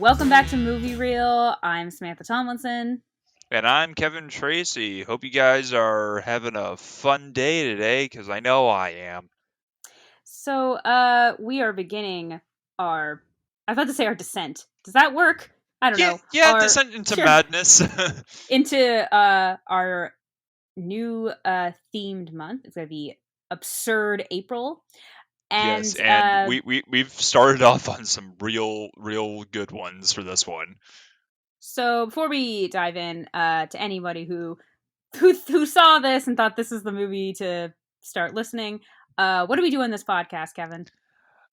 Welcome back to Movie Reel. I'm Samantha Tomlinson. And I'm Kevin Tracy. Hope you guys are having a fun day today, because I know I am. So, we are beginning our. I was about to say our descent. Does that work? I don't Yeah, know. yeah, Our descent into sure madness. into our new themed month. It's gonna be absurd April, Yes, and and we've started off on some real good ones for this one. so before we dive in, to anybody who saw this and thought this is the movie to start listening, what do we do in this podcast, Kevin?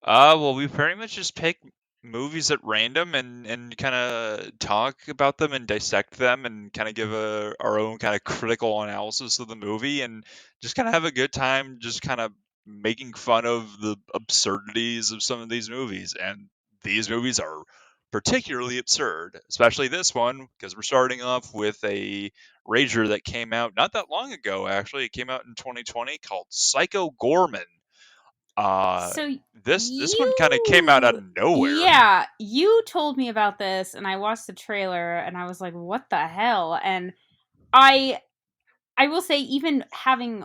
Well, we pretty much just pick movies at random and kind of talk about them and dissect them and kind of give our own kind of critical analysis of the movie and just kind of have a good time, just kind of making fun of the absurdities of some of these movies. And these movies are particularly absurd, especially this one, because we're starting off with a rager that came out not that long ago, actually. It came out in 2020 called Psycho Gorman. Uh, So this one kind of came out you, of nowhere. yeah, you told me about this, and I watched the trailer, and I was like, "What the hell?" And I, I will say, even having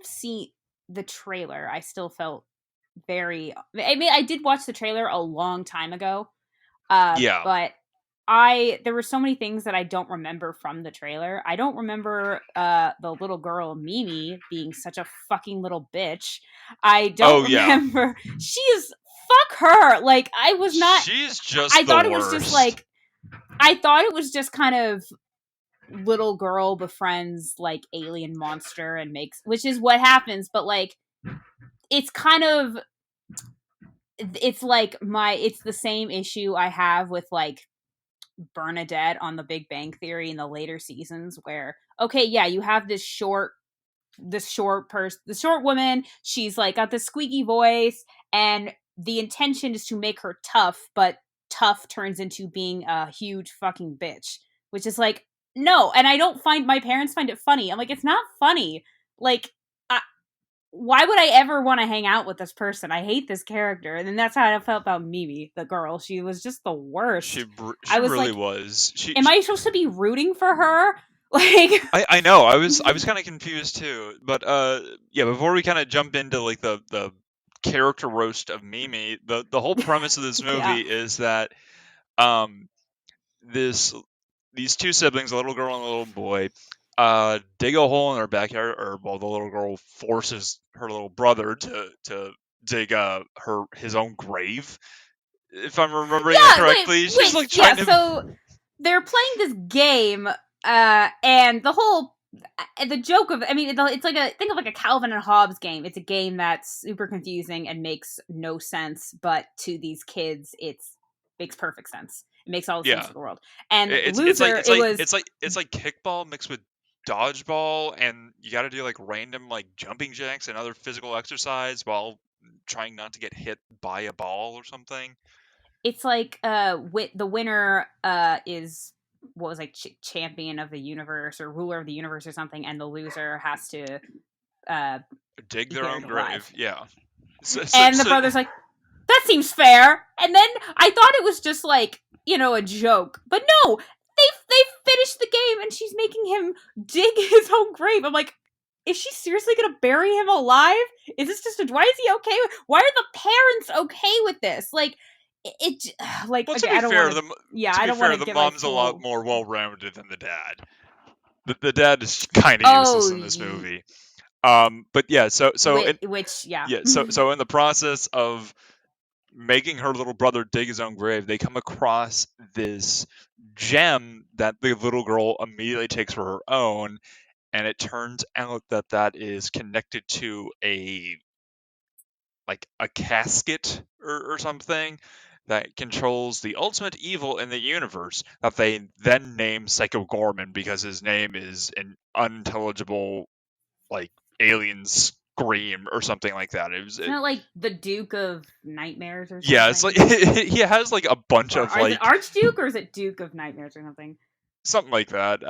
seen the trailer, I still felt very. I mean, I did watch the trailer a long time ago, Yeah. but there were so many things that I don't remember from the trailer. I don't remember the little girl Mimi being such a fucking little bitch. I don't Oh yeah. remember she is fuck her. Like I was not She's just I the thought it was just worst. like I thought it was just kind of little girl befriends like alien monster and makes, which is what happens, but like it's kind of it's like it's the same issue I have with like Bernadette on The Big Bang Theory in the later seasons, where okay, yeah, you have this short woman. She's like got this squeaky voice, and the intention is to make her tough, but tough turns into being a huge fucking bitch, which is like no. And I don't find my parents find it funny. I'm like, it's not funny. Like, why would I ever want to hang out with this person? I hate this character. And then that's how I felt about Mimi, the girl. She was just the worst. She I was really like, was. am I supposed to be rooting for her? Like, I know. I was kind of confused too. But yeah, before we kind of jump into like the character roast of Mimi, the whole premise of this yeah. movie is that um this these two siblings, a little girl and a little boy, dig a hole in their backyard, or well, the little girl forces her little brother to dig his own grave. If I'm remembering that Yeah, wait, correctly, she's which, like yeah, trying to. so they're playing this game, and the whole the joke of, I mean, it's like think of like a Calvin and Hobbes game. It's a game that's super confusing and makes no sense, but to these kids it's makes perfect sense. It makes all the sense Yeah, in the world. And it's like loser, it's it like was it's like it's like kickball mixed with dodgeball, and you got to do like random like jumping jacks and other physical exercise while trying not to get hit by a ball or something. it's like the winner is what was like champion of the universe or ruler of the universe or something, and the loser has to uh Dig be their buried own alive. grave. Yeah. So, so, And the so brother's like, that seems fair. And then I thought it was just like, a joke. But no, they finished the game and she's making him dig his own grave. I'm like, is she seriously gonna bury him alive? Is this just why is he okay why are the parents okay with this? Like it like Well, okay, I don't want to to I be don't want fair, to the get my mom's a lot full. more well-rounded than the dad. The dad is kind of Oh, useless in this movie. But yeah, which yeah. so in the process of making her little brother dig his own grave, they come across this gem that the little girl immediately takes for her own, and it turns out that that is connected to a casket or something that controls the ultimate evil in the universe, that they then name Psycho Gorman because his name is an unintelligible like alien scream or something like that. Isn't it like the Duke of Nightmares or Yeah, it's like something? he has like a bunch of Or is it like Archduke or is it Duke of Nightmares or something? something like that.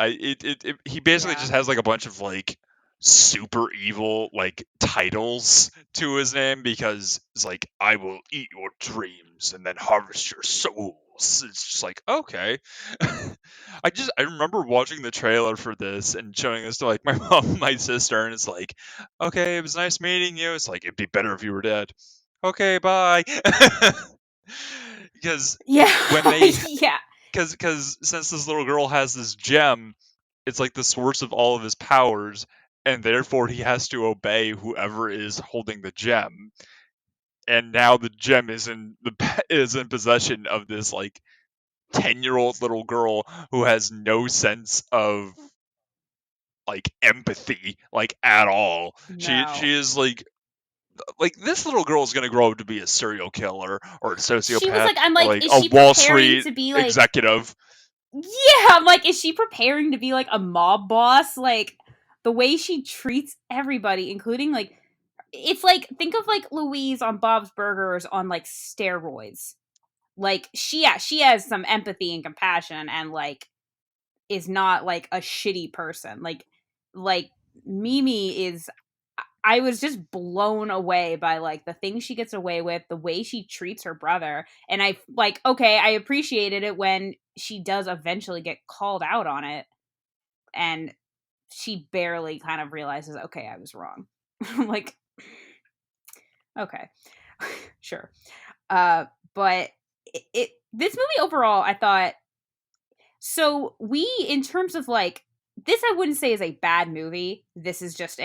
He basically Yeah. just has like a bunch of like super evil like titles to his name, because it's like, I will eat your dreams and then harvest your soul. else. It's just like, okay. I remember watching the trailer for this and showing this to like my mom and my sister, and it's like, okay, it was nice meeting you. It's like it'd be better if you were dead. Okay, bye. Because Yeah, when they yeah. because since this little girl has this gem, it's like the source of all of his powers, and therefore he has to obey whoever is holding the gem. And now the gem is in possession of this like 10-year-old little girl who has no sense of like empathy like at all. She No. is like this little girl is gonna grow up to be a serial killer or a She was sociopath like, I'm or like, like is a she Wall preparing Street to be like, executive. yeah, I'm like, is she preparing to be like a mob boss? Like, the way she treats everybody, including like, it's like, think of like Louise on Bob's Burgers on like steroids. Like, yeah, she has some empathy and compassion and like, is not like a shitty person. Like Mimi is, I was just blown away by like the things she gets away with, the way she treats her brother. And I like, okay, I appreciated it when she does eventually get called out on it and she barely kind of realizes, okay, I was wrong. Like, okay. Sure. But this movie overall, I thought, so we, in terms of like, this I wouldn't say is a bad movie. This is just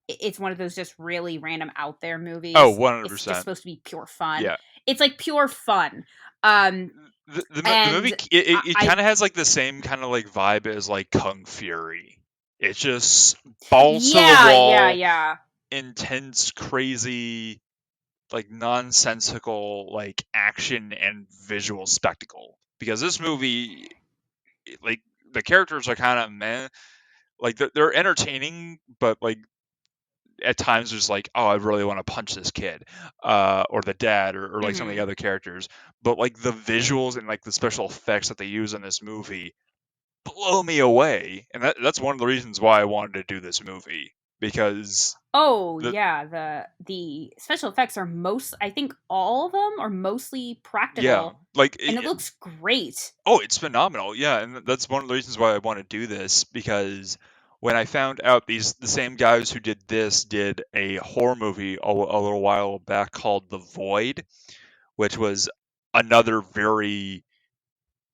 it's one of those just really random out there Oh, movies. It's just 100%. supposed to be pure fun. Yeah. It's like pure fun. Um The movie and it I kind of has like the same kind of like vibe as like Kung Fury. It's just balls to the yeah, yeah, wall, yeah. intense, crazy, like nonsensical like action and visual spectacle. Because this movie, like the characters are kind of meh. Like they're entertaining, but like at times there's like, oh, I really want to punch this kid, or the dad, or like some of the Mhm. other characters. But like the visuals and like the special effects that they use in this movie blow me away, and that's one of the reasons why I wanted to do this movie because Oh, the yeah, the special effects are most, I think all of them are mostly yeah, practical like and it looks great. oh, it's phenomenal. Yeah, and that's one of the reasons why I want to do this because when I found out the same guys who did this did a horror movie a little while back called The Void, which was another very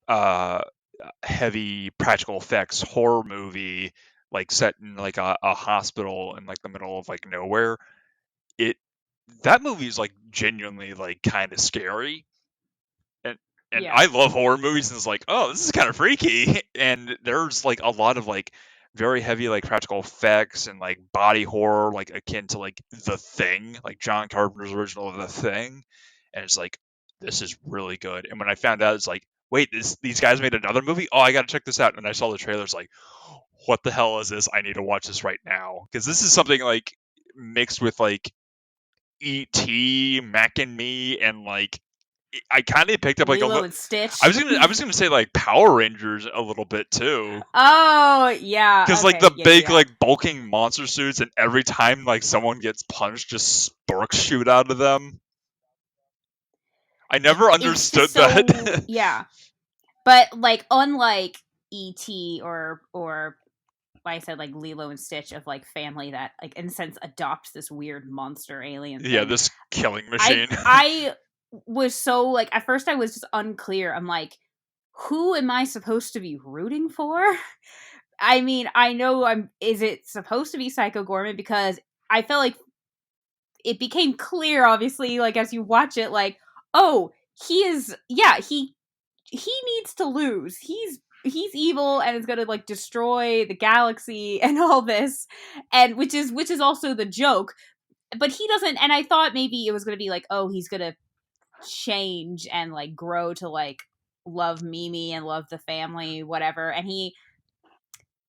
uh heavy practical effects horror movie like set in like a hospital in like the middle of like nowhere. It That movie is like genuinely like kind of scary, and Yeah. I love horror movies, and it's like, oh, this is kind of freaky. And there's like a lot of like very heavy like practical effects and like body horror, like akin to like The Thing, like John Carpenter's original The Thing. And it's like, this is really good. And when I found out, it's like, wait, these guys made another movie. Oh, I gotta check this out. And I saw the trailers, like, what the hell is this? I need to watch this right now because this is something like mixed with like E.T., Mac and Me, and like I kind of picked up like a Lilo little. and Stitch. I was gonna say like Power Rangers a little bit too, Oh, yeah. because like the Okay. Yeah, big yeah. like bulking monster suits, and every time like someone gets punched, just sparks shoot out of them. I never It was just understood so, that. yeah. But like unlike E.T. or like I said, like Lilo and Stitch of like family that like in a sense adopts this weird monster alien Yeah, thing. this killing I machine. I was so like at first I was just unclear. I'm like, who am I supposed to be rooting for? I mean, I know I'm is it supposed to be Psycho Gorman because I felt like it became clear obviously like as you watch it like, oh, he is yeah, he needs to lose. He's evil and is going to like destroy the galaxy and all this, and which is also the joke. But he doesn't. And I thought maybe it was going to be like, oh, he's going to change and like grow to like love Mimi and love the family, whatever. And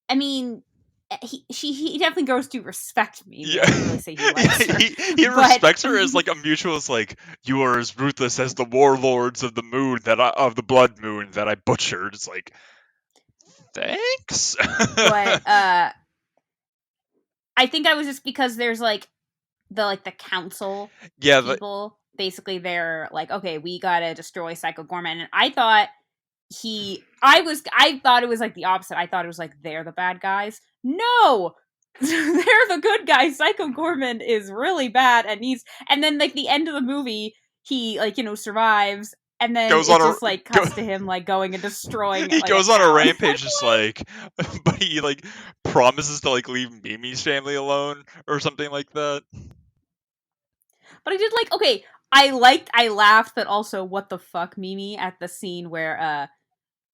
I mean, he definitely grows to respect Mimi. Yeah, I wouldn't really say he likes her, he but respects her as like a mutual. It's like you are as ruthless as the warlords of the moon of the blood moon that I butchered. It's like thanks. but I think I was just because there's like the council Yeah, people. basically they're like, okay, we gotta destroy Psycho Gorman. And I thought it was like the opposite. I thought it was like they're the bad guys. No! They're the good guys. Psycho Gorman is really bad and then like the end of the movie, he like, survives, and then Goes on it a just like go, cuts to him like going and destroying he like a goes on a town. rampage, just like, but he like promises to like leave Mimi's family alone or something like that. But I did like, okay, I laughed, but also what the fuck, Mimi, at the scene where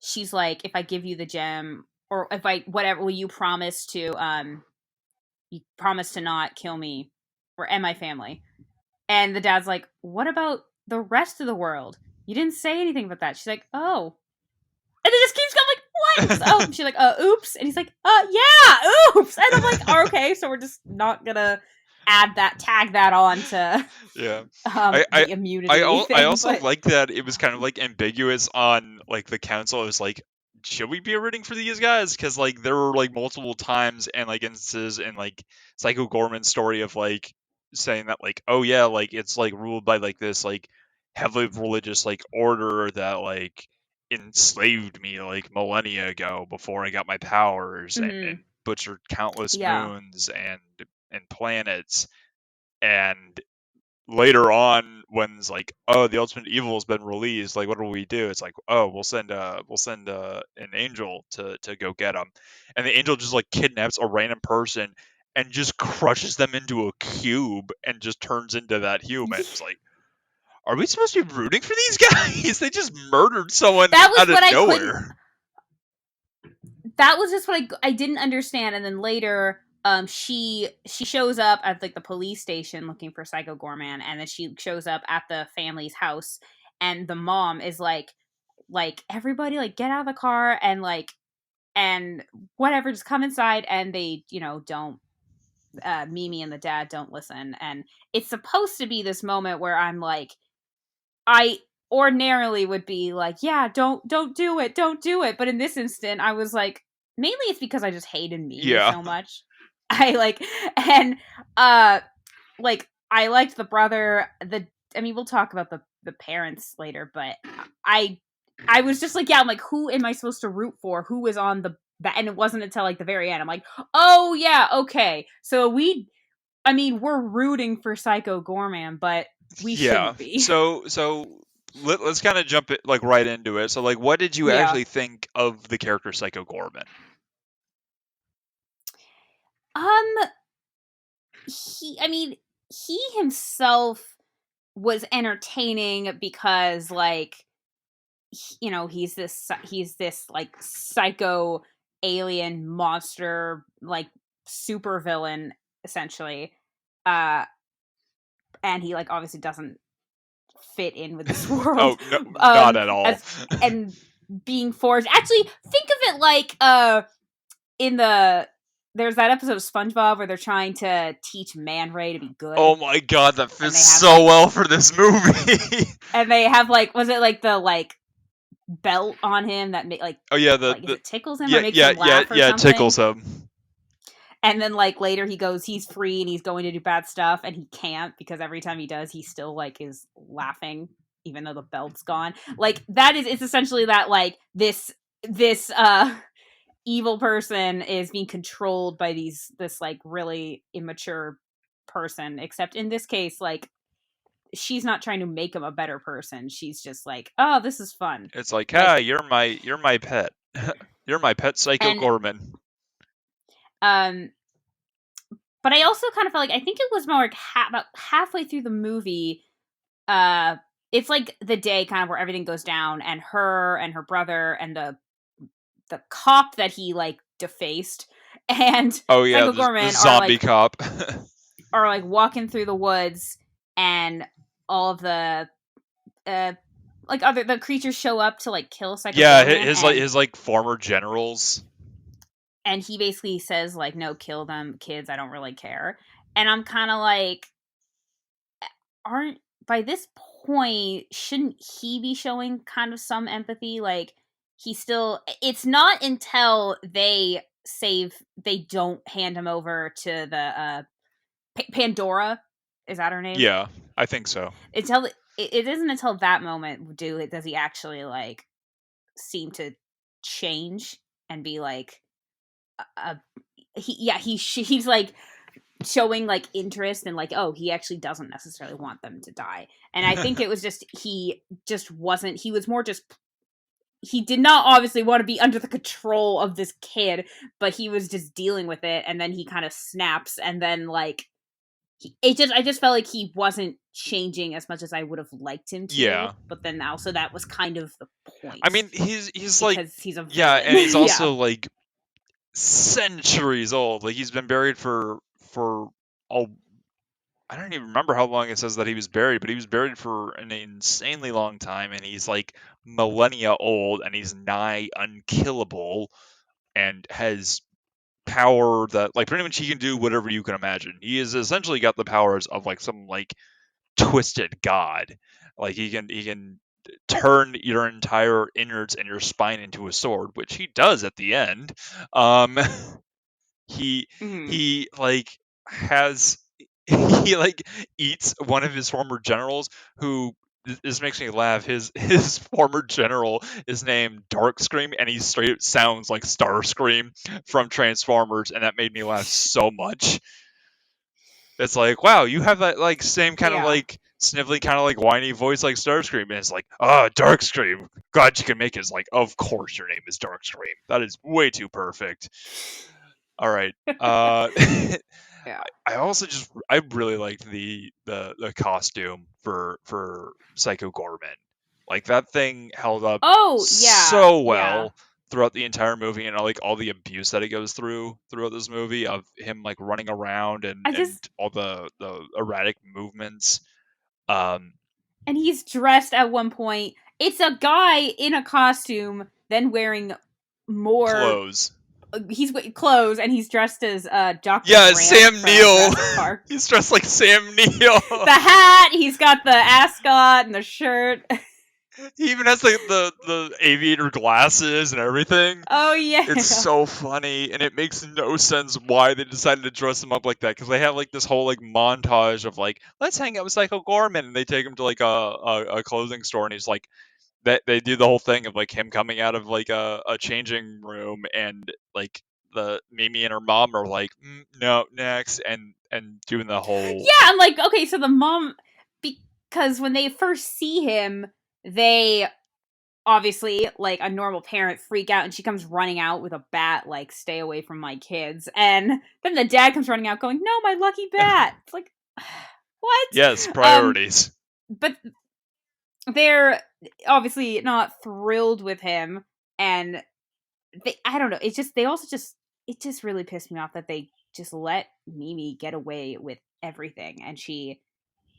she's like, if I give you the gem, or if I whatever, will you promise to not kill me or and my family? And the dad's like, what about the rest of the world? You didn't say anything about that. She's like, oh. And it just keeps going like, what? He's, oh, she's like, oops. And he's like, yeah, oops. And I'm like, oh, okay, so we're just not gonna tag that on to Yeah, I I the immunity I thing, also but like that it was kind of like ambiguous on like the council. It was like, should we be rooting for these guys? Because like there were like multiple times and like instances in like Psycho Gorman's story of like saying that like, oh yeah, like it's like ruled by like this like heavily religious like order that like enslaved me like millennia ago before I got my powers, and mhm, butchered countless yeah. moons and planets. And later on, when it's like, oh, the ultimate evil has been released, like what do we do? It's like, oh, we'll send an angel to go get them. And the angel just like kidnaps a random person and just crushes them into a cube and just turns into that human. It's like, are we supposed to be rooting for these guys? They just murdered someone That was out of what I couldn't nowhere. that was just what I didn't understand. And then later she shows up at like the police station looking for Psycho Gorman, and then she shows up at the family's house, and the mom is like everybody like get out of the car and like and whatever, just come inside. And they don't Mimi and the dad don't listen. And it's supposed to be this moment where I'm like, I ordinarily would be like, yeah, don't do it, don't do it. But in this instant, I was like, mainly it's because I just hated Mimi Yeah. so much. I like and uh like I liked the brother. I mean, we'll talk about the parents later, but I I was just like, yeah, I'm like, who am I supposed to root for? Who is on the that? And it wasn't until like the very end, I'm like, oh yeah, okay. So I mean, we're rooting for Psycho Gorman, but we Yeah. shouldn't be. So let's kind of jump it like right into it. So like, what did you Yeah. actually think of the character Psycho Gorman? Um, I mean, he himself was entertaining because, like, he's this like psycho alien monster, like super villain essentially, uh, and he like obviously doesn't fit in with this world, Oh, no, not at all. as and being forced. Actually, think of it like in there's that episode of SpongeBob where they're trying to teach Man Ray to be Oh good, my god, that and fits so well for this movie. they have like, was it like the like belt on him that Oh yeah, like, is it tickles him or yeah, makes yeah, him yeah, laugh or yeah, it something? tickles him. And then like later he's free and he's going to do bad stuff, and he can't because every time he does, he still like is laughing even though the belt's gone. Like that is it's essentially that like this evil person is being controlled by this like really immature person, except in this case, like, she's not trying to make him a better person. She's just like, oh, this is fun. It's like, ah, Like, you're my pet. You're my pet Psycho and Gorman. um but I also kind of felt like, I think it was more like about halfway through the movie, uh it's like the day kind of where everything goes down, and her brother and the cop that he like defaced and Oh yeah, Psycho the Gorman zombie cop. are like walking through the woods, and all of the uh like other the creatures show up to like kill Psycho Yeah, Gorman, his like former generals. and he basically says like, no, kill them kids, I don't really care. And I'm kind of like, aren't by this point, shouldn't he be showing kind of some empathy? Like, he still, it's not until they don't hand him over to the Pandora, Is that her name? Yeah, I think so. Until it isn't until that moment does he actually like seem to change and be like a he's like showing like interest and like, oh, he actually doesn't necessarily want them to die. And I think it was just he just wasn't, he was more just, he did not obviously want to be under the control of this kid, but he was just dealing with it, and then he kind of snaps, and then like I just felt like he wasn't changing as much as I would have liked him to, Yeah. but then also that was kind of the I point mean, he's like, because he's a yeah, villain. and he's Yeah. also like centuries old. Like he's been buried for oh, I don't even remember how long it says that he was buried, but he was buried for an insanely long time, and he's like millennia old, and he's nigh unkillable, and has power that like pretty much he can do whatever you can imagine. He has essentially got the powers of like some like twisted god. Like he can turn your entire innards and your spine into a sword, which he does at the end. Um, he Mhm. he like has he like eats one of his former generals who this makes me laugh. His former general is named Darkscream, and he straight sounds like Starscream from Transformers, and that made me laugh so much. It's like, wow, you have that like same kind of Yeah. like snivelly kind of like whiny voice like Starscream, and it's like, ah, Darkscream. Glad you can make it. It's like, of course your name is Darkscream. That is way too perfect. All right. Yeah. I also just I really liked the costume for Psycho Gorman. Like that thing held up Oh, yeah. so Yeah. well throughout the entire movie, and I like all the abuse that it goes through throughout this movie of him like running around I and just, all the erratic movements. Um, and he's dressed at one point. It's a guy in a costume, then wearing more. Clothes. He's clothes, and he's dressed as Dr. Yeah, Grant Sam from Neill. Jurassic Park. He's dressed like Sam Neill. The hat, he's got the ascot and the shirt. He even has the aviator glasses and everything. Oh It's yeah. so funny, and it makes no sense why they decided to dress him up like that. Because they have like this whole like montage of like, let's hang out with Psycho Gorman, and they take him to like a clothing store, and he's like, they do the whole thing of like him coming out of like a changing room, and like the Mimi and her mom are like, no, next, and doing the whole Yeah, I'm like, okay, so the mom, because when they first see him, they obviously, like a normal parent, freak out, and she comes running out with a bat, like, stay away from my kids. And then the dad comes running out going, no, my lucky bat. It's like, what? yes, Um, priorities. but they're obviously not thrilled with him, and I don't know, it's just, they also just, it just really pissed me off that they just let Mimi get away with everything, and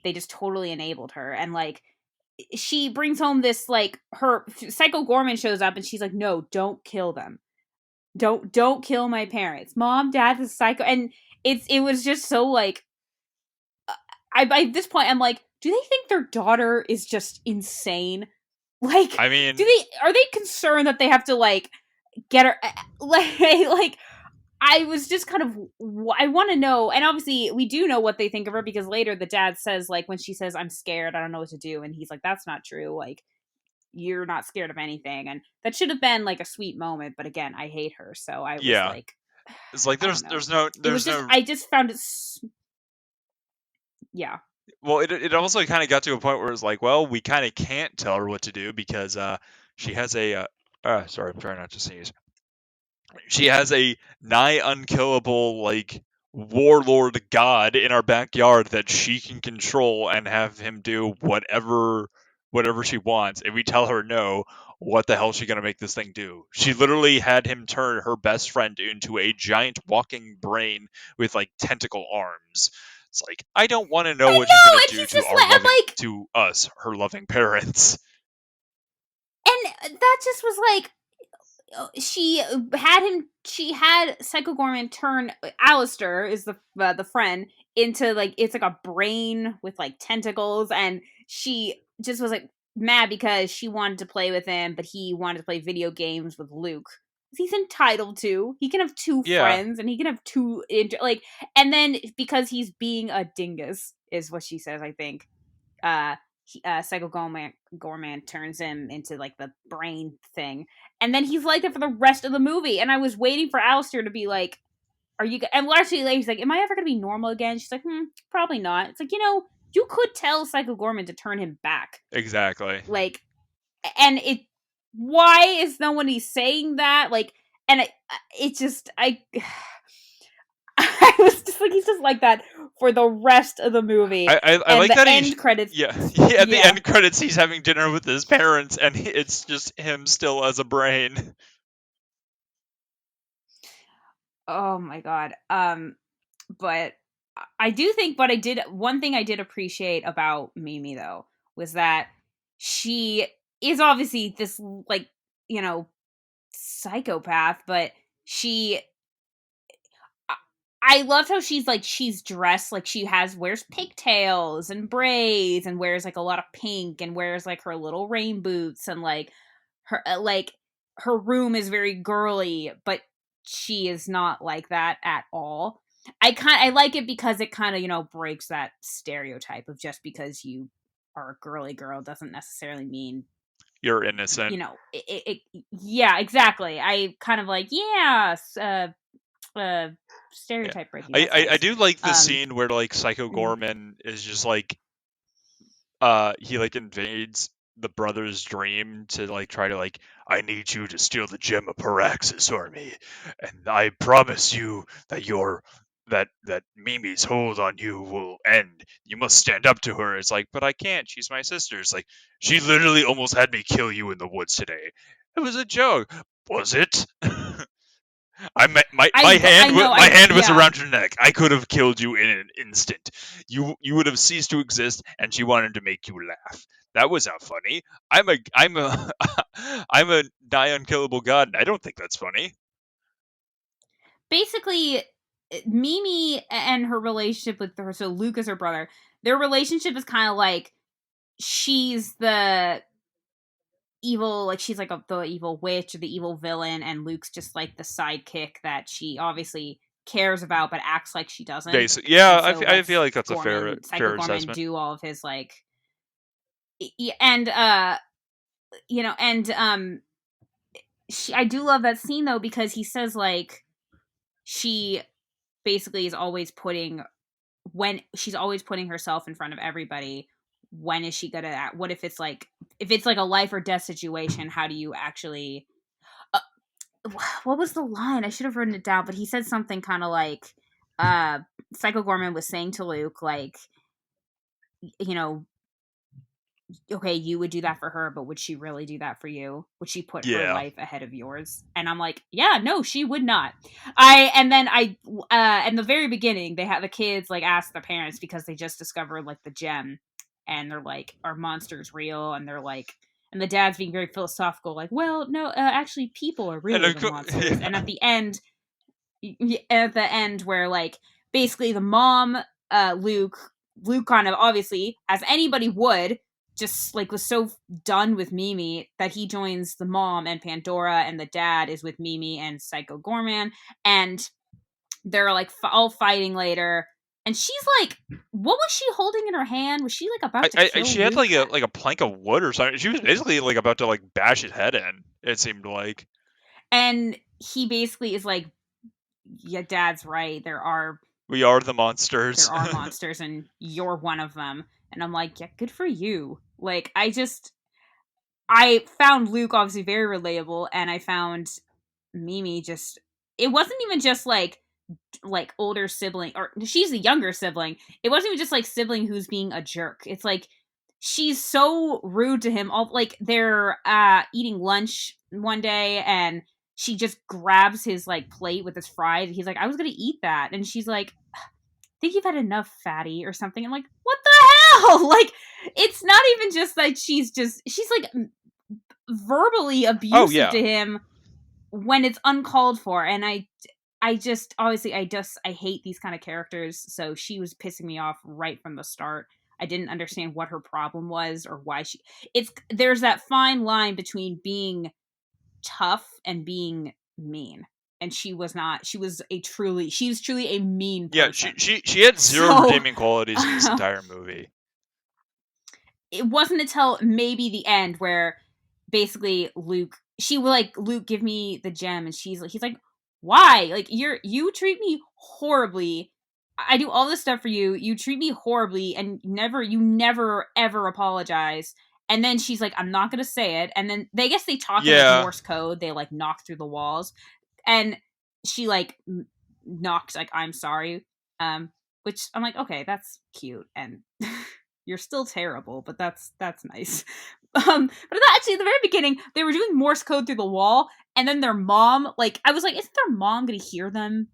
they just totally enabled her, and like she brings home this like her Psycho Gorman shows up, and she's like, no, don't kill them, don't kill my parents, mom, dad, is psycho. And it was just so like, I by this point I'm like, do they think their daughter is just insane? Like, I do mean, they, are they concerned that they have to like get her like I was just kind of, I want to know, and obviously we do know what they think of her, because later the dad says, like, when she says, I'm scared, I don't know what to do, and he's like, that's not true, like, you're not scared of anything. And that should have been like a sweet moment, but again, I hate her, so I was yeah, like, it's like I don't know. there's no It was there's just, no I just found it yeah. well, it also kind of got to a point where it's like, well, we kind of can't tell her what to do because she has a sorry, I'm trying not to sneeze. She has a nigh unkillable like warlord god in our backyard that she can control and have him do whatever she wants. If we tell her no, what the hell is she gonna make this thing do? She literally had him turn her best friend into a giant walking brain with like tentacle arms. It's like I don't want to know I what she's gonna know, and do he's to just our I'm loving like, to us, her loving parents. and that just was like, she had Psycho Gorman turn Alistair, is the friend, into like, it's like a brain with like tentacles, and she just was like mad because she wanted to play with him, but he wanted to play video games with Luke. he's entitled to. He can have two Yeah, friends, and he can have two like, and then because he's being a dingus, is what she says. I think. Psycho Gorman turns him into like the brain thing, and then he's like that for the rest of the movie. And I was waiting for Alistair to be like, "Are you?" And actually, like, he's like, "Am I ever gonna be normal again?" She's like, probably not." It's like, you could tell Psycho Gorman to turn him back, exactly. like, and it. Why is no one saying that? Like, and it just I was just like, he's just like that for the rest of the movie, I and like the that end credits. yeah, yeah, at the Yeah. end credits he's having dinner with his parents and it's just him still as a brain. Oh my god. But I do think, but I did one thing I did appreciate about Mimi though was that she is obviously this, like, you know psychopath, but she I loved how she's dressed like she wears pigtails and braids and wears like a lot of pink and wears like her little rain boots, and like her room is very girly, but she is not like that at all. I like it because it kind of, breaks that stereotype of just because you are a girly girl doesn't necessarily mean, You're innocent. yeah, exactly. I kind of like, yeah, uh Yeah. stereotype breaking. I, That's I, I nice. do like the Um scene where like Psycho mm. Gorman is just like he like invades the brother's dream to like try to like, I need you to steal the gem of Paraxis for me, and I promise you that that Mimi's hold on you will end. You must stand up to her. It's like, but I can't. She's my sister. It's like, she literally almost had me kill you in the woods today. It was a joke. Was it? I know, My hand was yeah. around your neck. I could have killed you in an instant. You would have ceased to exist, and she wanted to make you laugh. That was not funny. I'm a I'm a nigh unkillable god. And I don't think that's funny. Basically, Mimi and her relationship with her, so Luke is her brother. Their relationship is kind of like she's the evil, like she's like the evil witch or the evil villain, and Luke's just like the sidekick that she obviously cares about but acts like she doesn't, Basic, yeah. and so I feel lets like that's a Psycho fair Gorman assessment. do all of his like, and and I do love that scene though, because he says like she basically is always putting when she's always putting herself in front of everybody. When is she gonna act? What if it's like a life or death situation? How do you actually uh, what was the line? I should have written it down, but he said something kind of like uh Psycho Gorman was saying to Luke, like, you know okay, you would do that for her, but would she really do that for you? Would she put her Yeah, life ahead of yours? And I'm like, yeah, no, she would not. In the very beginning, they had the kids like ask their parents because they just discovered like the gem, and they're like, are monsters real? And they're like, and the dad's being very philosophical, like, well, no, actually, people are and really the monsters. And yeah. at the end where like basically the mom, Luke kind of obviously, as anybody would, just like was so done with Mimi that he joins the mom and Pandora, and the dad is with Mimi and Psycho Gorman, and they're like all fighting later. And she's like, what was she holding in her hand? Was she like about to kill She had Luke? like a plank of wood or something. She was basically like about to like bash his head in. It seemed like And he basically is like, yeah, dad's right, we are the monsters. there are monsters and you're one of them. And I'm like, yeah, good for you. Like, I found Luke obviously very relatable, and I found Mimi just, it wasn't even just like older sibling, or she's the younger sibling. It wasn't even just like sibling who's being a jerk. It's like she's so rude to him. All like they're eating lunch one day, and she just grabs his like plate with his fries. He's like, I was gonna eat that, and she's like, think you've had enough, fatty, or something. I'm like, what the hell? Like, it's not even just that she's like verbally Oh abusive yeah, to him when it's uncalled for. And I just obviously I hate these kind of characters, so she was pissing me off right from the start. I didn't understand what her problem was or why there's that fine line between being tough and being mean. And she was not. She was truly a mean Yeah, person. she had zero So redeeming qualities in this entire movie. it wasn't until maybe the end where basically she was like, Luke, give me the gem, and he's like, why? Like, you treat me horribly. I do all this stuff for you. You treat me horribly, and you never ever apologize. And then she's like, I'm not gonna say it. And then I guess they talk in like Yeah, Morse code. They like knock through the walls, and she like knocks like, I'm sorry. Which I'm like, okay, that's cute, and you're still terrible, but that's nice. But actually, at the very beginning, they were doing Morse code through the wall, and then their mom, like, I was like, isn't their mom gonna hear them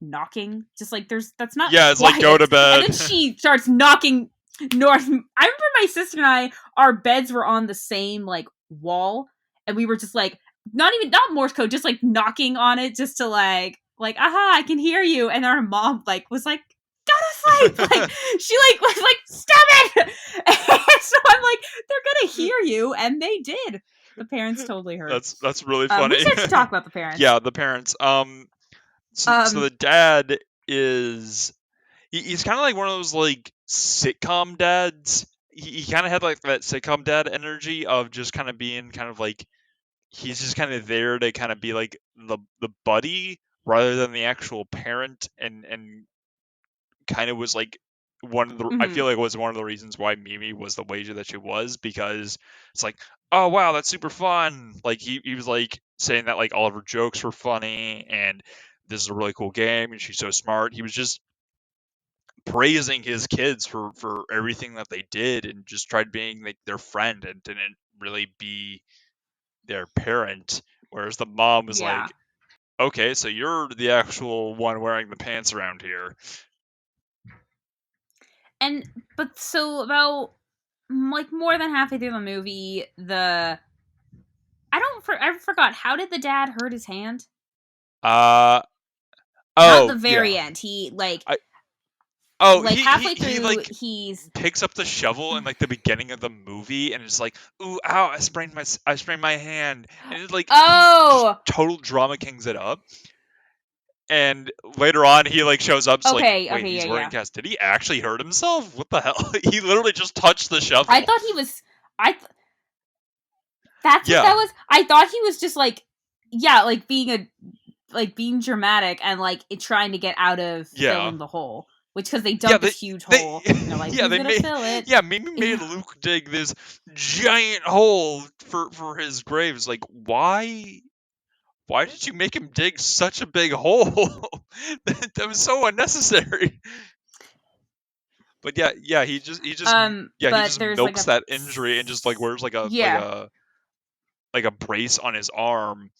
knocking? Just like, that's not yeah, it's like go to quiet. And then bed. she starts knocking north. I remember my sister and I, our beds were on the same like wall, and we were just like, not Morse code, just like knocking on it, just to like, aha, I can hear you. And our mom like was like, go to sleep. Like, she like was like, stop it. And so I'm like, they're gonna hear you, and they did. The parents totally heard. That's really We funny. should actually talk about the parents. Yeah, the parents. So Um, the dad is he's kind of like one of those like sitcom dads. He kind of had like that sitcom dad energy of just kind of being kind of like he's just kind of there to kind of be like the buddy rather than the actual parent, and kind of was like one of the I mhm. feel like was one of the reasons why Mimi was the wager that she was, because it's like, oh wow, that's super fun. Like he was like saying that like all of her jokes were funny and this is a really cool game and she's so smart. He was just praising his kids for everything that they did and just tried being like their friend and didn't really be their parent. Whereas the mom was Yeah. like, okay, so you're the actual one wearing the pants around here. And but so about like more than halfway through the movie, I forgot, how did the dad hurt his hand? Uh Not the oh very yeah. end. He like I Oh, halfway he through like he's picks up the shovel in like the beginning of the movie and is like, "Ooh, ow! I sprained my hand," and it's like he just Oh, total drama kings it up. And later on, he like shows up, it's like, okay, "Wait, okay, he's yeah, wearing a yeah. cast. Did he actually hurt himself? What the hell? He literally just touched the I shovel." thought he was I th- that's what Yeah, that was. I thought he was just like, yeah, like being dramatic and like trying to get out of yeah, filling the hole. Which, because they yeah. dug this huge They hole and they're like, yeah who's they gonna made fill it? yeah maybe made Luke dig this giant hole for his grave. It's like, why did you make him dig such a big hole? That was so unnecessary. But yeah, he But just there's like milks a that injury and just like wears yeah. like a brace on his arm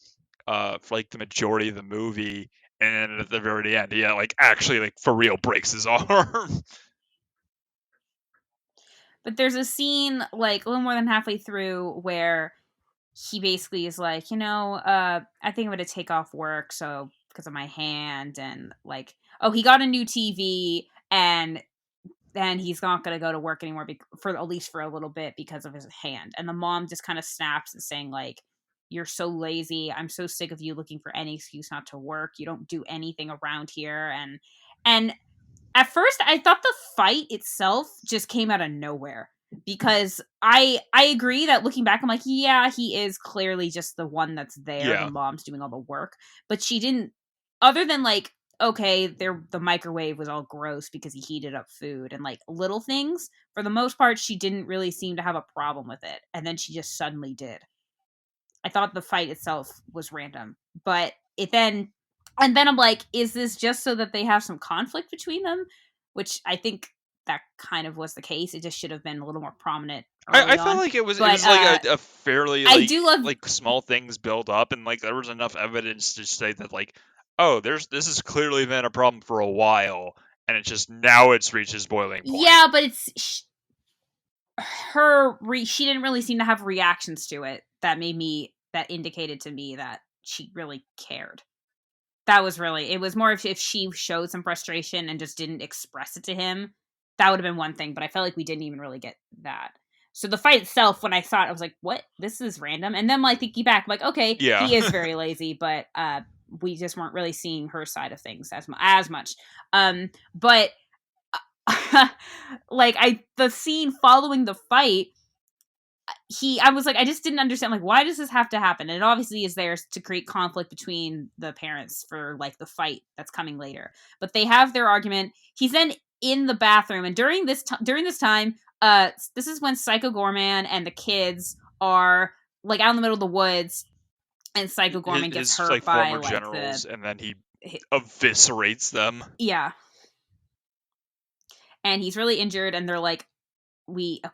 for like the majority of the movie, and then at the very end, yeah, like actually like for real breaks his arm. But there's a scene like a little more than halfway through where he basically is like, I think I'm gonna take off work so because of my hand, and like, oh, he got a new TV, and then he's not gonna go to work anymore for at least for a little bit because of his hand. And the mom just kind of snaps and saying like, you're so lazy. I'm so sick of you looking for any excuse not to work. You don't do anything around here. And at first I thought the fight itself just came out of nowhere, because I agree that looking back I'm like, yeah, he is clearly just the one that's there. The Yeah, mom's doing all the work, but she didn't, other than like, okay, the microwave was all gross because he heated up food and like little things, for the most part she didn't really seem to have a problem with it, and then she just suddenly did. I thought the fight itself was random, but it then, and then I'm like, is this just so that they have some conflict between them? Which I think that kind of was the case. It just should have been a little more prominent I early felt on. like it But was like a fairly I do love, like small things build up, and like there was enough evidence to say that like, oh, this has clearly been a problem for a while, and it's just now it's reached its boiling point. yeah, but she didn't really seem to have reactions to it that indicated to me that she really cared. That was really, it was more if she showed some frustration and just didn't express it to him, that would have been one thing, but I felt like we didn't even really get that. So the fight itself, when I saw it, I was like, "What? This is random." And then, like, thinking back, I'm like, okay, Yeah. he is very lazy, but we just weren't really seeing her side of things as much. But like, the scene following the fight, I was like, I just didn't understand, like, why does this have to happen? And it obviously is there to create conflict between the parents for, like, the fight that's coming later. But they have their argument. He's then in the bathroom, and during this time, this is when Psycho Gorman and the kids are, like, out in the middle of the woods, and Psycho Gorman gets His hurt like by, former like, the generals, and then he eviscerates them. yeah, and he's really injured, and they're like,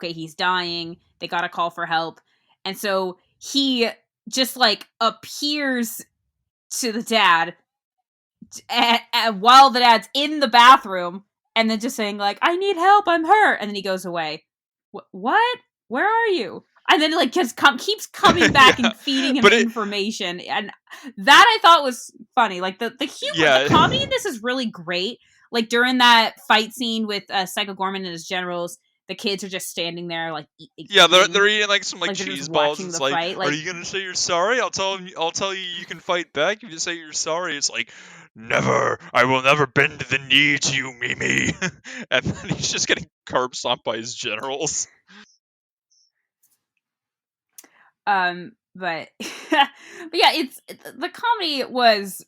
he's dying, they gotta call for help. And so he just, like, appears to the dad, while the dad's in the bathroom, and then just saying, like, I need help, I'm hurt, and then he goes away. What? Where are you? And then, like, just keeps coming back Yeah, and feeding him but it information, and that I thought was funny. Like, the humor, the comedy yeah. in this is really great. Like, during that fight scene with Psycho Gorman and his generals, the kids are just standing there, like, Yeah, eating, they're eating like some like like, they're just cheese balls. watching It's the like, fight. are Like, you gonna say you're sorry? I'll tell you you can fight back if you say you're sorry. It's like, never. I will never bend the knee to you, Mimi. And then he's just getting curb stomped by his generals. but but yeah, the comedy was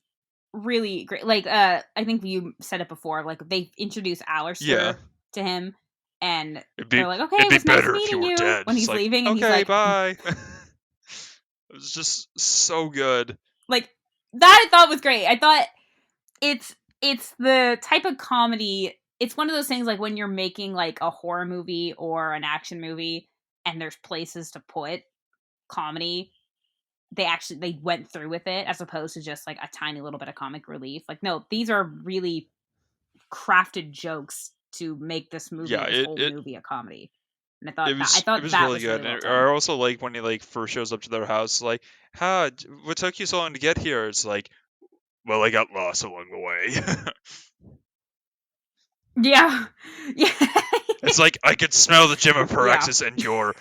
really great. Like, I think you said it before. Like, they introduce Yeah, Alistair to him, and it'd they're like, "Okay, it'd it be was nice better if you meeting were you." dead. When It's he's like, leaving, and he's okay, like, bye. It was just so good. like, that I thought was great. I thought it's it's the type of comedy. It's one of those things, like, when you're making, like, a horror movie or an action movie, and there's places to put comedy, they went through with it, as opposed to just, like, a tiny little bit of comic relief. Like, no, these are really crafted jokes to make Yeah, this whole movie a comedy. And I it thought was that really was really good. well And done. I also like when he like first shows up to their house, like, "Huh, what took you so long to get here?" It's like, well, I got lost along the way. Yeah. Yeah. It's like I could smell the gem of Yeah. Paraxis and your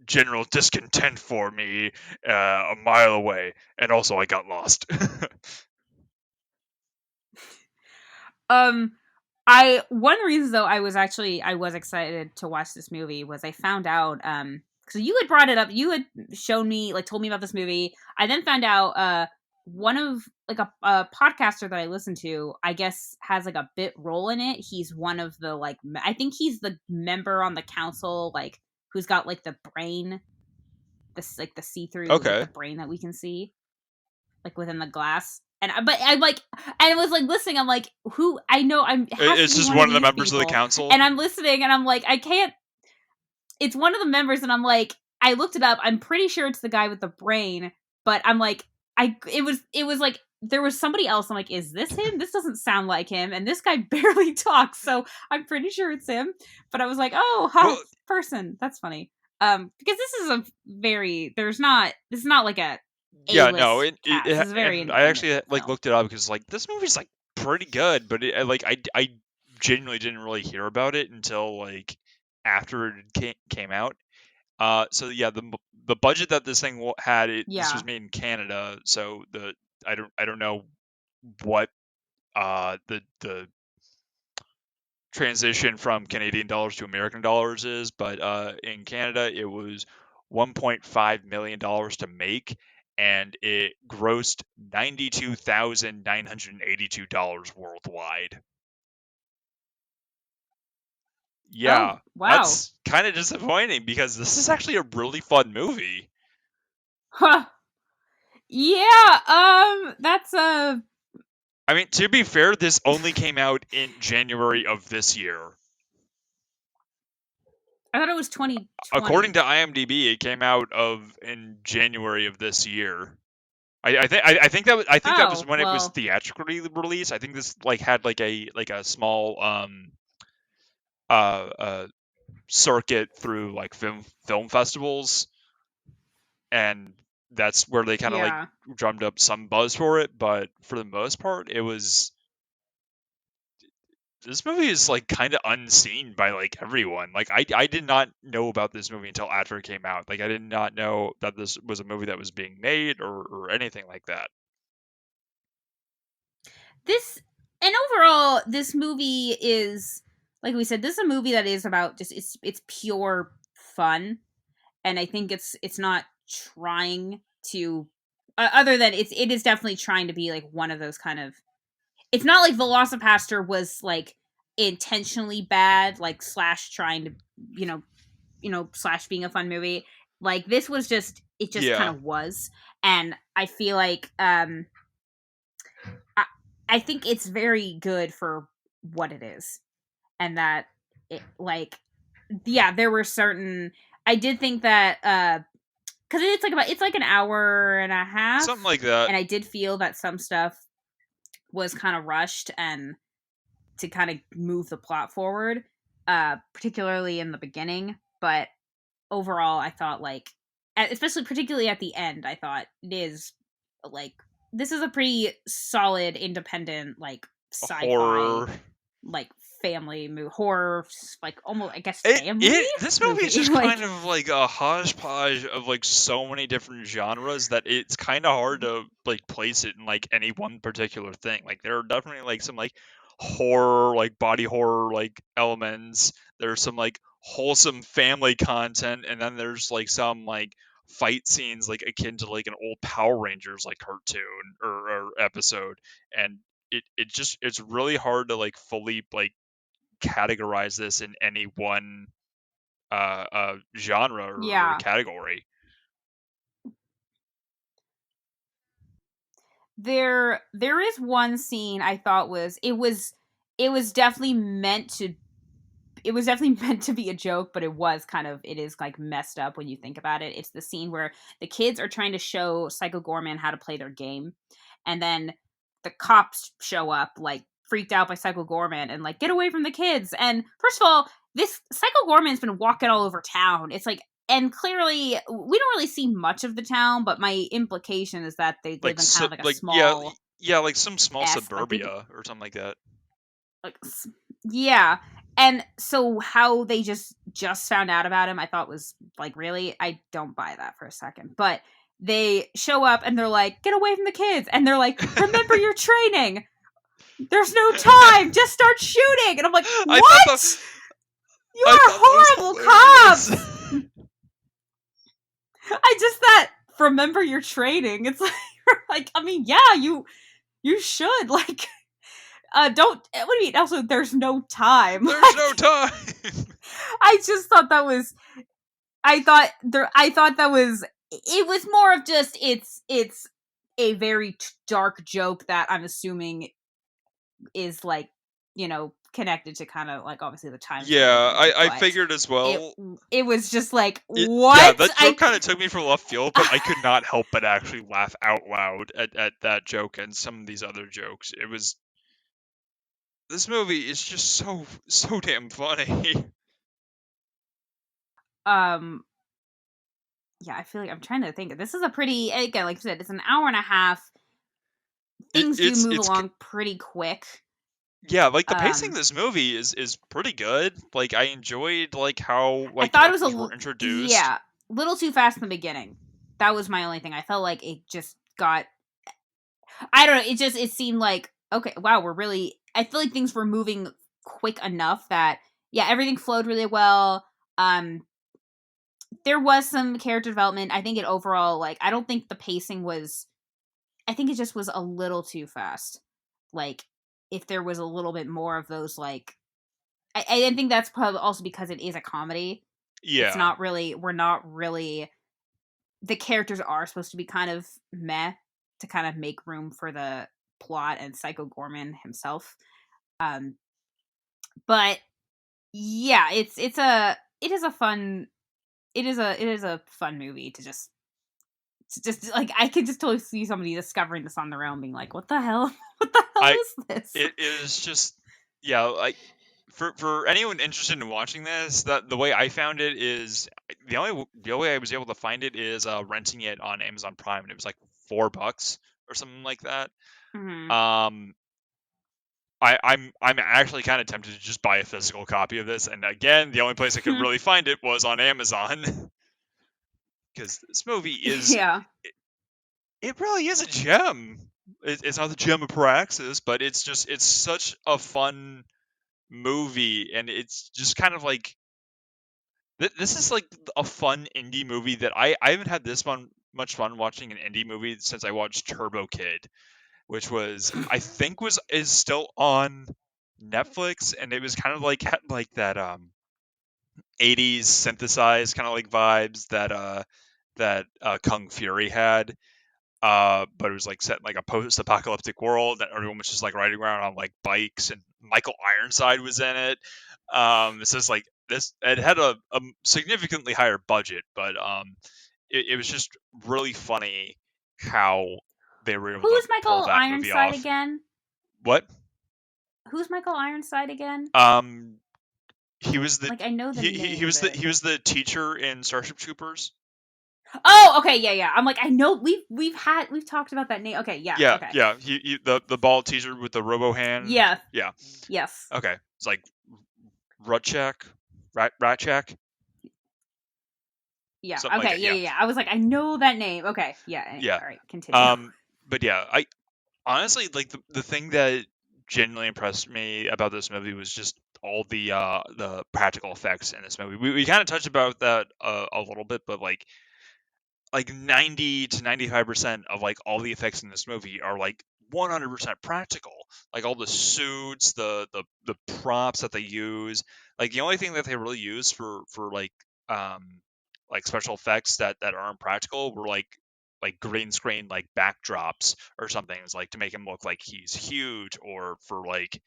general discontent for me a mile away, and also I got lost. Um I one reason though I was excited to watch this movie was I found out because you had brought it up, you had shown me, like, told me about this movie. I then found out one of, like, a podcaster that I listen to, I guess, has, like, a bit role in it. He's one of the, like, I think he's the member on the council, like, who's got, like, the brain, this, like, the see-through, like, the Okay, brain that we can see, like, within the glass. And but I'm like, and I was like listening. I'm like, who? I know it has to it's be just one of one of the these members of the people. council. And I'm listening, and I'm like, I can't. It's one of the members, and I'm like, I looked it up. I'm pretty sure it's the guy with the brain, but I'm like, it was like there was somebody else. I'm like, is this him? This doesn't sound like him, and this guy barely talks, so I'm pretty sure it's him. But I was like, oh, Well, person. That's funny. Because this is a very this is not like a yeah, no, list cast. This is a very and I independent actually like film. looked it up because like this movie's like pretty good, but like I genuinely didn't really hear about it until like after it came out. So yeah, the budget that this thing had, this was Yeah. made in Canada, so the I don't know what the transition from Canadian dollars to American dollars is, but in Canada it was $1.5 million to make, and it grossed $92,982 worldwide. Oh, Yeah, wow. that's kind of disappointing because this is actually a really fun movie. Huh. Yeah, that's I mean, to be fair, this only came out in January of this year. I thought it was According 2020. to IMDb, it came out of in January of this year. I think that was Oh, when it was well, theatrically released. I think this like had like a small uh uh circuit through like film festivals, and that's where they kind of like yeah. drummed up some buzz for it. But for the most part, it was this movie is like kind of unseen by like everyone. Like I did not know about this movie until after it came out. Like I did not know that this was a movie that was being made or anything like that. This and overall, this movie is, like we said, this is a movie that is about just it's pure fun, and I think it's not trying to, other than it is definitely trying to be like one of those kind of. It's not like Velocipaster was like intentionally bad, like slash trying to, you know, slash being a fun movie. Like this was just, it just kind Yeah. of was, and I feel like I, I think it's very good for what it is, and that it like, yeah, there were certain, I did think that because it's like an hour and a Something half, like that. and I did feel that some stuff was kind of rushed and to kind of move the plot forward, particularly in the beginning. But overall, I thought like, especially particularly at the end, I thought it is like, this is a pretty solid independent like sci-fi Horror. like family movie, horror, like almost, I guess, family It this movie is movie. just kind Like, of like a hodgepodge of like so many different genres that it's kind of hard to like place it in like any one particular thing. Like there are definitely like some like horror, like body horror like elements. There's some like wholesome family content, and then there's like some like fight scenes like akin to like an old Power Rangers like cartoon or episode. And it's really hard to like fully like categorize this in any one genre or yeah, category. there is one scene I thought was, it was definitely meant to, it was definitely meant to be a joke, but it was kind of, it is like messed up when you think about it. It's the scene where the kids are trying to show Psycho Gorman how to play their game, and then the cops show up like freaked out by Psycho Gorman and like, get away from the kids. And first of all, this Psycho Gorman's been walking all over town. It's like, and clearly we don't really see much of the town, but my implication is that they live in kind of like a Like yeah, small yeah, like some small like they suburbia or something like that. like yeah, and so how they just found out about him, I thought was like, really, I don't buy that for a second. But they show up and they're like, get away from the kids, and they're like, remember your training, there's no time, just start shooting. And I'm like, I thought that what, you I are thought that was horrible hilarious. cops. I just thought, remember your training, it's like, like, I mean, yeah, you should like, don't, what do you mean also there's no time. There's no time. I just thought that was, I thought that was, it was more of just, it's a very dark joke that I'm assuming is like, connected to kind of like obviously the times we're Yeah, living in. I But figured as it well. it was just like, Yeah, what, that joke kind of took me from left field, but I could not help but actually laugh out loud at that joke and some of these other jokes. It was this movie is just so damn funny. um yeah, I feel like I'm trying to think. This is a pretty, again, like I said, it's an hour and a half. Things do move It's along pretty quick. yeah, like the pacing of Um this movie is pretty good. Like I enjoyed like how I like thought it was characters were introduced. yeah, little too fast in the beginning. That was my only thing. I felt like it just got, I don't know, it seemed like, okay, wow, we're really, I feel like things were moving quick enough that, yeah, everything flowed really well. Um there was some character development. I think it overall, like, I don't think the pacing was, I think it just was a little too fast. Like, if there was a little bit more of those, like, I think that's probably also because it is a comedy. It's Yeah. not really, we're not really, the characters are supposed to be kind of meh to kind of make room for the plot and Psycho Gorman himself. Um, but yeah, it's a, it is a fun, it is a fun movie to just like, I could just totally see somebody discovering this on their own, being like, "What the hell? What the hell I is this?" it is just yeah, like for anyone interested in watching this, that the way I found it is the only way I was able to find it is renting it on Amazon Prime, and it was like $4 or something like that. Hmm. Um I'm actually kind of tempted to just buy a physical copy of this, and again, the only place I could really find it was on Amazon, because this movie is Yeah. it really is a gem. It's not the gem of Praxis, but it's such a fun movie, and it's just kind of like this is like a fun indie movie that I haven't had this much fun watching an indie movie since I watched Turbo Kid, which was I think was is still on Netflix, and it was kind of like had like that 80s synthesized kind of like vibes that Kung Fury had. But it was like set in like a post-apocalyptic world that everyone was just like riding around on like bikes, and Michael Ironside was in it. This is like this. It had a significantly higher budget, but it was just really funny how they were able to Who's pull Michael that movie Ironside off. again? What? Who's Michael Ironside again? Um, he was the Like I know the name, but he was the teacher in Starship Troopers. oh, okay, yeah, yeah. I'm like I know we've talked about that name. Okay, yeah, Yeah, okay, yeah. The bald teacher with the robo hand. yeah, Yeah. yes, Okay. It's like Rutchak, Ratchak, yeah, something like okay, that. yeah, Yeah, yeah, yeah. I was like I know that name. Okay, yeah. yeah. All right, continue. Um, but yeah, I honestly like the thing that genuinely impressed me about this movie was just all the practical effects in this movie. We kind of touched about that a little bit, but like 90 to 95% of like all the effects in this movie are like 100% practical. Like all the suits, the props that they use. Like the only thing that they really use for like special effects that aren't practical were like green screen like backdrops or something. It's like to make him look like he's huge, or for like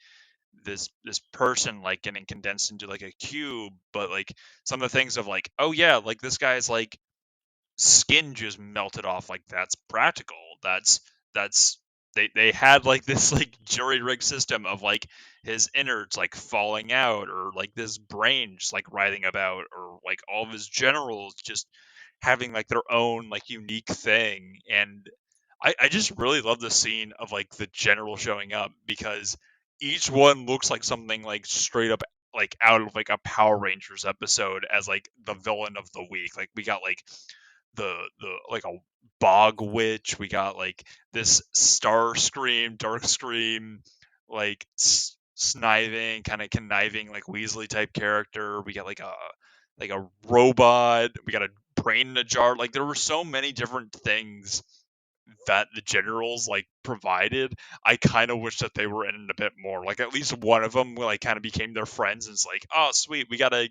this person like getting condensed into like a cube. But like some of the things of like, oh yeah, like this guy's like skin just melted off. Like that's practical. That's they had like this like jury rig system of like his innards like falling out, or like this brain just like writhing about, or like all of his generals just having like their own like unique thing. And I just really love the scene of like the general showing up, because each one looks like something like straight up like out of like a Power Rangers episode as like the villain of the week. Like we got like the like a bog witch. We got like this star scream, dark scream, like sniving, kind of conniving, like Weasley type character. We got like a robot. We got a brain in a jar. Like there were so many different things that the generals like provided. I kind of wish that they were in it a bit more. Like at least one of them like kind of became their friends, and it's like, oh sweet, we got a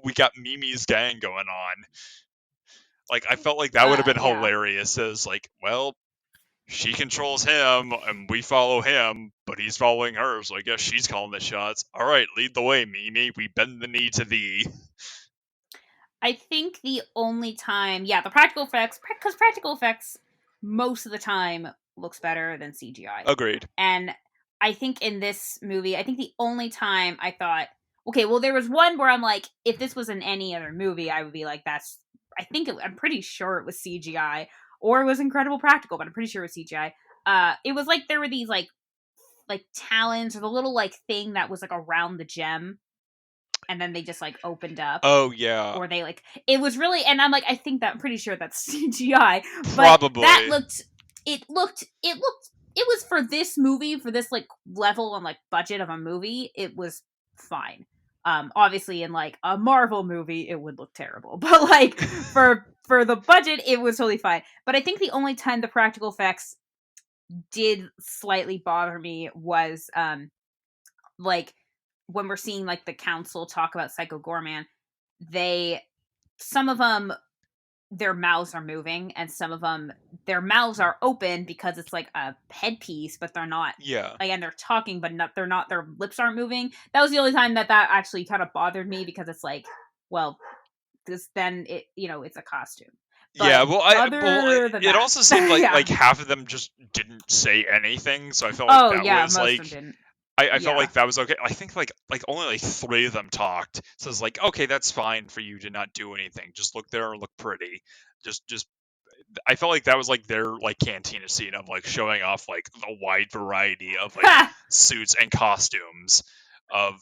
we got Mimi's gang going on. Like I felt like that would have been Yeah. hilarious. As like, well, she controls him and we follow him, but he's following her, so I guess she's calling the shots. All right, lead the way, Mimi. We bend the knee to thee. I think the only time, yeah, the practical effects, because practical effects most of the time looks better than CGI. Agreed. And I think in this movie, I think the only time I thought, okay, well, there was one where I'm like, if this was in any other movie, I would be like, I'm pretty sure it was CGI or it was incredible practical, but I'm pretty sure it was CGI. It was like there were these like talons or the little like thing that was like around the gem, and then they just like opened up, Oh yeah, or they like it was really, and I'm like I think that I'm pretty sure that's CGI, but that probably. it was for this movie, for this like level and like budget of a movie, it was fine. Obviously in like a Marvel movie it would look terrible, but like for the budget it was totally fine. But I think the only time the practical effects did slightly bother me was like when we're seeing like the council talk about Psycho Goreman, they some of them their mouths are moving, and some of them their mouths are open because it's like a headpiece, but they're not. Yeah. Like, and they're talking, but they're not. Their lips aren't moving. That was the only time that actually kind of bothered me, because it's like, well, this then it's a costume. Yeah, But well, other than it that, also seemed yeah. like half of them just didn't say anything, so I felt like Oh that yeah, was most of like them didn't. I felt Yeah. like that was okay. I think like only like three of them talked, so it's like okay, that's fine for you to not do anything. Just look there and look pretty. Just I felt like that was like their like cantina scene of like showing off like the wide variety of like Ha! suits and costumes of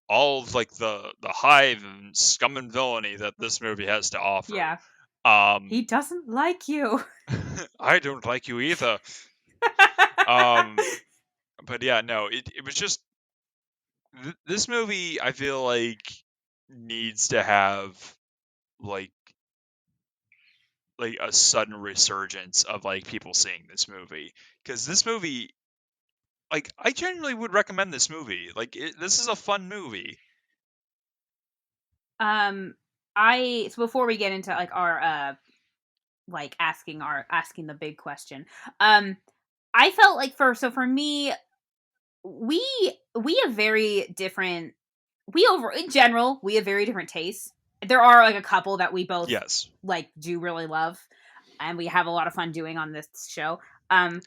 all of like the hive and scum and villainy that this movie has to offer. Yeah. Um, He doesn't like you. I don't like you either. Um, but yeah, no, it was just this movie. I feel like needs to have like a sudden resurgence of like people seeing this movie, because this movie, like, I genuinely would recommend this movie. Like this is a fun movie. um I so before we get into like our like asking the big question. Um I felt like for me we we have very different we over in general we have very different tastes. There are like a couple that we both Yes. like do really love and we have a lot of fun doing on this show. Um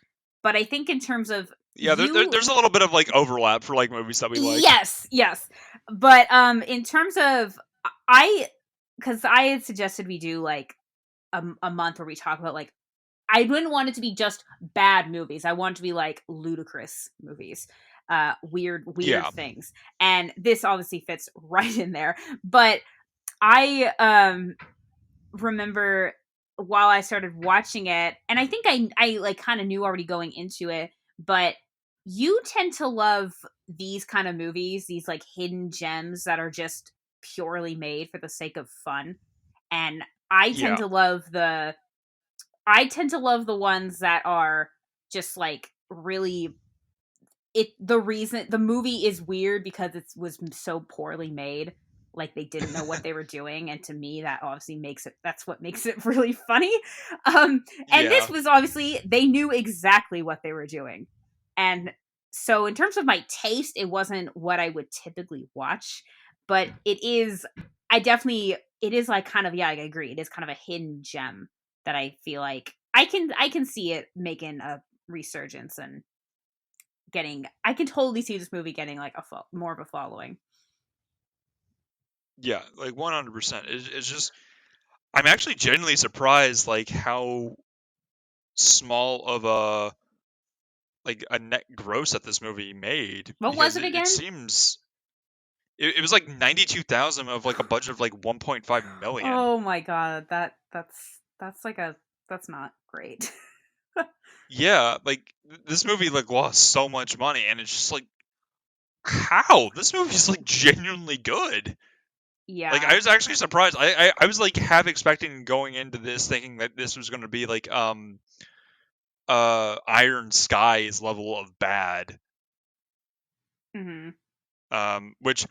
but I think in terms of Yeah, you there's a little bit of like overlap for like movies that we like. yes, yes. But in terms of I cuz I had suggested we do like a month where we talk about like I didn't want it to be just bad movies. I want it to be like ludicrous movies. Weird Yeah. things. And this obviously fits right in there. But I remember while I started watching it, and I think I like kind of knew already going into it, but you tend to love these kind of movies, these like hidden gems that are just purely made for the sake of fun. And I tend Yeah. to love the I tend to love the ones that are just like really the reason the movie is weird because it was so poorly made, like they didn't know what they were doing, and to me that obviously makes it that's what makes it really funny. And this Yeah. was obviously they knew exactly what they were doing. And so in terms of my taste, it wasn't what I would typically watch, but I definitely it is like kind of yeah, I agree. It is kind of a hidden gem that I feel like I can see it making a resurgence and getting I can totally see this movie getting like more of a following. Yeah. Like 100%. It's just I'm actually genuinely surprised like how small of a net gross that this movie made, What was because it it again? seems it was like 92,000 of like a budget of like 1.5 million. Oh my god, that's like a that's not great. Yeah, like this movie like lost so much money, and it's just like how this movie's like genuinely good. Like I Yeah. was actually surprised. I was like half expecting going into this thinking that this was going to be like Iron Sky's level of bad, Mhm. which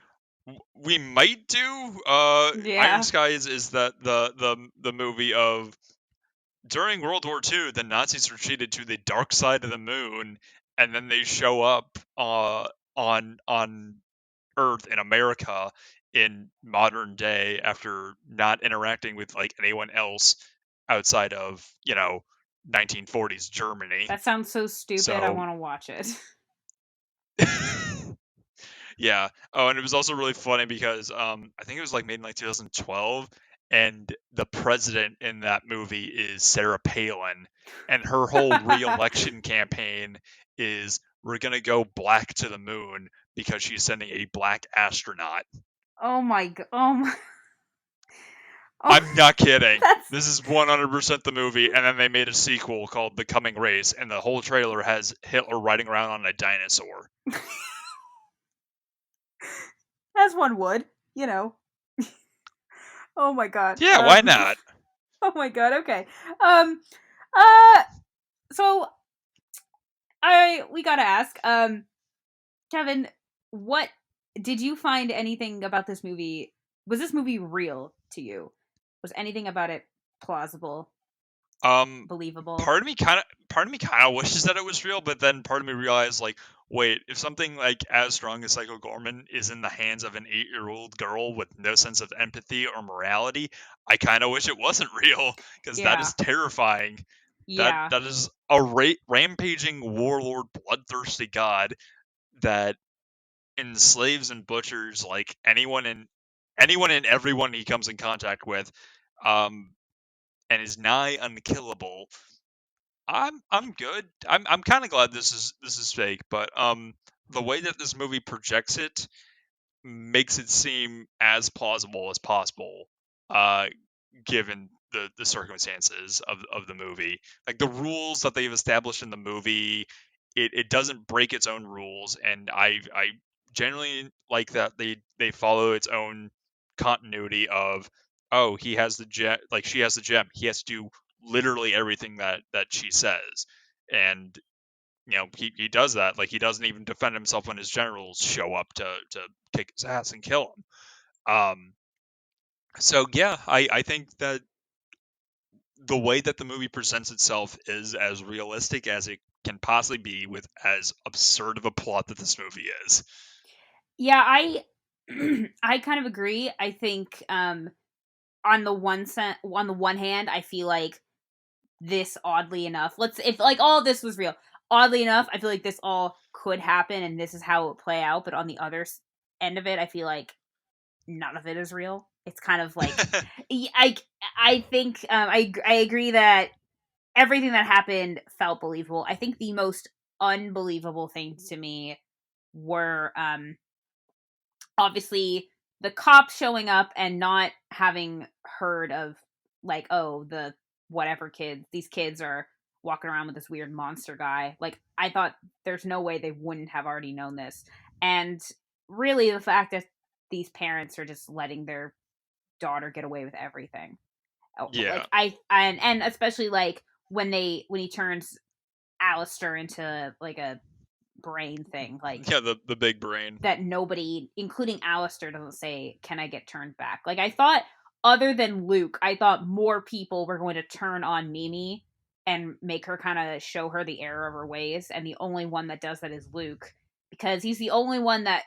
we might do. Iron Yeah. Sky is that the movie of during World War II, the Nazis retreated to the dark side of the moon, and then they show up on Earth in America in modern day after not interacting with like anyone else outside of 1940s Germany. That sounds so stupid. I So want to watch it. yeah. Oh, and it was also really funny because I think it was like made in like 2012, and the president in that movie is Sarah Palin, and her whole re-election campaign is we're gonna go black to the moon because she's sending a black astronaut. Oh my god. Oh my Oh I'm not kidding. that's This is 100% the movie, and then they made a sequel called The Coming Race, and the whole trailer has Hitler riding around on a dinosaur. as one would, you know. Oh my god. Yeah, why not? Oh my god. Okay. Um uh so I we got to ask Kevin, what did you find anything about this movie? Was this movie real to you? Was anything about it plausible, Um, believable? part of me kind of wishes that it was real, but then part of me realized like, wait, if something like as strong as Psycho Gorman is in the hands of an 8-year-old girl with no sense of empathy or morality, I kind of wish it wasn't real, because that Yeah. is terrifying. That Yeah. that is a rampaging warlord, bloodthirsty god that enslaves and butchers like anyone and everyone he comes in contact with. Um, and is nigh unkillable, I'm good. I'm kind of glad this is fake, but the way that this movie projects it makes it seem as plausible as possible, uh, given the circumstances of the movie. Like the rules that they've established in the movie, it doesn't break its own rules, and I generally like that they follow its own continuity of, oh, he has the gem, like she has the gem, he has to do literally everything that she says, and he does that. Like he doesn't even defend himself when his generals show up to kick his ass and kill him. So yeah, I think that the way that the movie presents itself is as realistic as it can possibly be with as absurd of a plot that this movie is. Yeah, I I kind of agree. I think on the one hand, I feel like this oddly enough, let's if like all of this was real, oddly enough, I feel like this all could happen and this is how it would play out, but on the other end of it, I feel like none of it is real. It's kind of like I think I agree that everything that happened felt believable. I think the most unbelievable things to me were obviously the cops showing up and not having heard of, like, oh, the whatever kids, these kids are walking around with this weird monster guy. Like, I thought there's no way they wouldn't have already known this. And really the fact that these parents are just letting their daughter get away with everything. Yeah, Like and especially like when he turns Alistair into like a brain thing, like yeah, the big brain. that nobody, including Alistair, doesn't say, "Can I get turned back?" Like I thought, other than Luke, I thought more people were going to turn on Mimi and make her kind of show her the error of her ways, and the only one that does that is Luke because he's the only one that.